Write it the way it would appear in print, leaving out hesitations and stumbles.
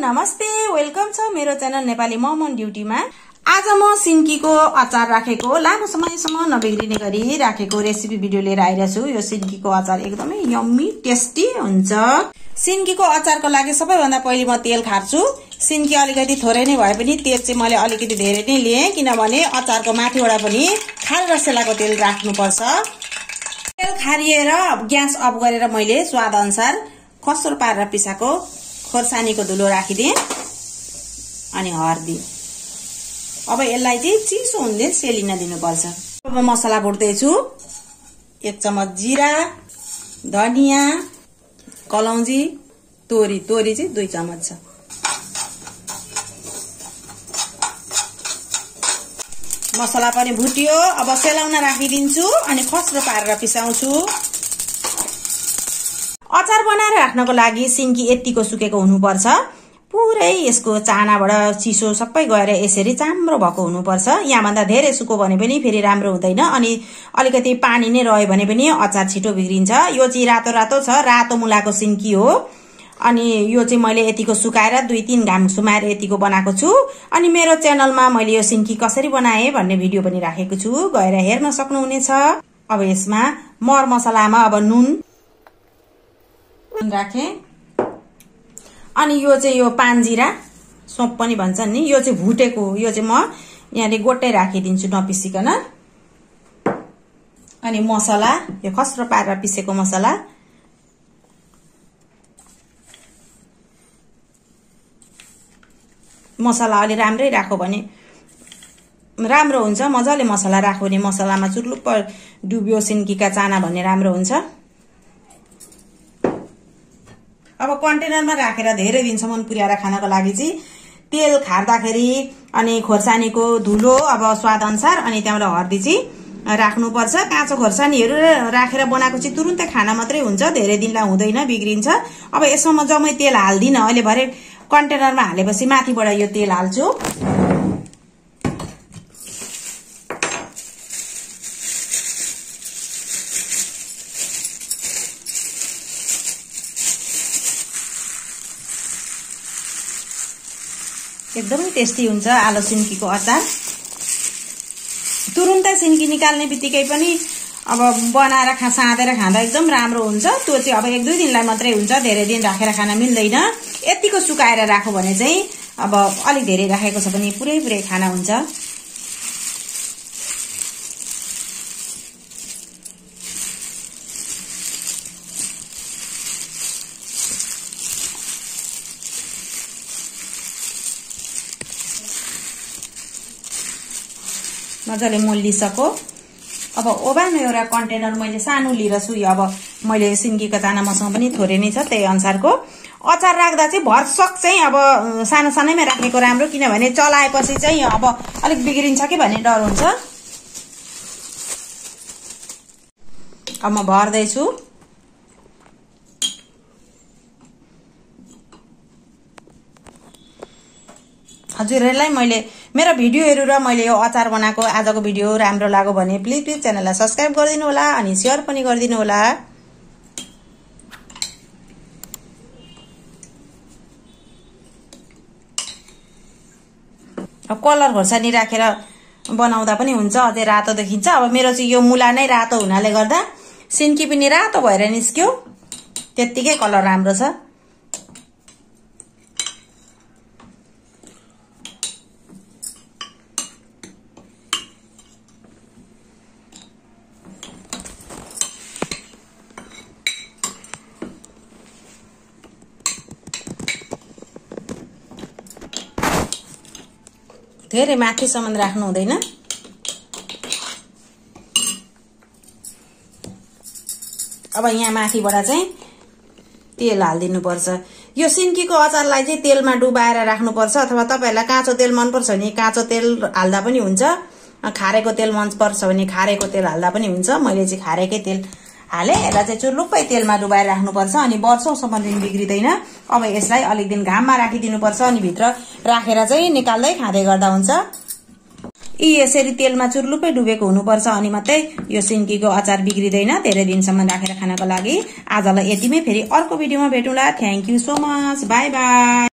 नमस्ते, वेलकम छ मेरो च्यानल नेपाली मम अन ड्युटीमा। आज म सिन्कीको अचार राखेको लामो समयसम्म नबिग्रिने गरी राखेको रेसिपी भिडियो लिएर आइरहेको छु। यो सिन्कीको अचार एकदमै यम्मी टेस्टी हुन्छ। सिन्कीको अचारको लागि सबैभन्दा पहिले म तेल खार्छु। सिन्की अलिकति थोरै नै भए पनि तेल चाहिँ मैले अलिकति धेरै नै लिए, किनभने अचारको माथिबाट पनि खाल र सेलाको तेल राख्नुपर्छ। तेल खारिएर ग्यास अफ गरेर मैले स्वाद अनुसार खस्रो पारेर पिसाको खोर्सानीको धुलो राखिदिए अनि हर्दी। अब यसलाई चाहिँ चिसो हुँदै सेलिन दिनुपर्छ। अब मसला भुट्दैछु। 1 चम्मच जिरा, धनिया, कलौंजी, तोरी चाहिँ 2 चम्मच छ। मसला पनि भुट्यो। अब सेलाउन राखिदिन्छु अनि खस्रो पारेर पिसाउँछु। अचार बनाएर राख्नको लागि सिन्की यतिको सुकेको हुनुपर्छ। पुरै यसको चानाबाट चिसो सबै गएर यसरी चाम्रो भएको हुनुपर्छ। यहाँ भन्दा धेरै सुको भने पनि फेरि राम्रो हुँदैन, अनि अलिकति पानी नै रह्यो भने पनि अचार छिटो बिग्रिन्छ। यो चाहिँ रातो रातो छ, रातो मुलाको सिन्की हो। अनि यो चाहिँ मैले यतिको सुकाएर 2-3 घाम सुमाएर यतिको बनाएको छु। अनि मेरो च्यानलमा मैले यो सिन्की कसरी बनाए भन्ने भिडियो पनि राखेको छु, गएर हेर्न सक्नुहुनेछ। अब यसमा मर मसलामा अब नुन राखे, अनि यो चाहिँ यो पानजिरा सोप पनि भन्छन् नि, यो चाहिँ भुटेको, यो चाहिँ म यहाँले गोटै राखिदिन्छु नपिसिकन। अनि मसला यो खस्रो पारेर पिसेको मसला, मसला अलि राम्रै राख्यो भने राम्रो हुन्छ। मजाले मसला राख्यो भने मसलामा चुर्लुप्प डुब्यो सिन्कीका चाना भन्ने राम्रो हुन्छ। अब कन्टेनरमा राखेर धेरै दिनसम्म पुर्याएर खानको लागि चाहिँ तेल खार्दाखेरि अनि खोर्सानीको धुलो अब स्वाद अनुसार अनि त्यहाँबाट हर्दी चाहिँ राख्नुपर्छ। काँचो खोर्सानीहरू राखेर बनाएको चाहिँ तुरुन्तै खाना मात्रै हुन्छ, धेरै दिनलाई हुँदैन, बिग्रिन्छ। अब यसमा म जम्मै तेल हाल्दिन, अहिले भरे कन्टेनरमा हालेपछि माथिबाट यो तेल हाल्छु। एकदमै टेस्टी हुन्छ आलु सिन्कीको अचार। तुरुन्तै सिन्की निकाल्ने बित्तिकै पनि अब बनाएर साँधेर खाँदा एकदम राम्रो हुन्छ। त्यो चाहिँ अब 1-2 दिनलाई मात्रै हुन्छ, धेरै दिन राखेर खान मिल्दैन। यतिको सुकाएर राख्यो भने चाहिँ अब अलिक धेरै राखेको छ भने पुरै खाना हुन्छ। मजाले मोलिसक्यो। अब ओभानो एउटा कन्टेनर मैले सानो लिएर छु। अब मैले सिन्कीको चाना मसँग पनि थोरै नै छ, त्यही अनुसारको अचार राख्दा चाहिँ भरसक चाहिँ अब सानो सानैमा राखेको राम्रो, किनभने चलाएपछि चाहिँ अब अलिक बिग्रिन्छ कि भन्ने डर हुन्छ। अब म भर्दैछु। हजुरहरूलाई मैले मेरो भिडियोहरू र मैले यो अचार बनाएको आजको भिडियो राम्रो लाग्यो भने प्लिज च्यानललाई सब्स्क्राइब गरिदिनु होला अनि शेयर पनि गरिदिनु होला। अब कलर खोर्सानी राखेर बनाउँदा पनि हुन्छ, अझै रातो देखिन्छ। अब मेरो चाहिँ यो मुला नै रातो हुनाले गर्दा सिन्की पनि रातो भएर निस्क्यो, त्यत्तिकै कलर राम्रो छ। धेरै माथिसम्म राख्नु हुँदैन। अब यहाँ माथिबाट चाहिँ तेल हालिदिनुपर्छ। यो सिन्कीको अचारलाई चाहिँ तेलमा डुबाएर राख्नुपर्छ, अथवा तपाईहरुलाई काँचो तेल मनपर्छ भने काँचो तेल हाल्दा पनि हुन्छ, खारेको तेल मनपर्छ भने खारेको तेल हाल्दा पनि हुन्छ। मैले चाहिँ खारेकै तेल हाले। यसलाई चाहिँ चुर्लुक्कै तेलमा डुबाएर राख्नुपर्छ अनि वर्षौंसम्म दिन बिग्रिदैन। अब यसलाई अलिक दिन घाममा राखिदिनुपर्छ अनि भित्र राखेर चाहिँ निकाल्दै खाँदै गर्दा हुन्छ। यसरी तेलमा चुर्लुक्कै डुबेको हुनुपर्छ अनि मात्रै यो सिन्कीको अचार बिग्रिदैन धेरै दिनसम्म राखेर खानको लागि। आजलाई यतिमै, फेरि अर्को भिडियोमा भेटौँला। Thank you so much, bye by.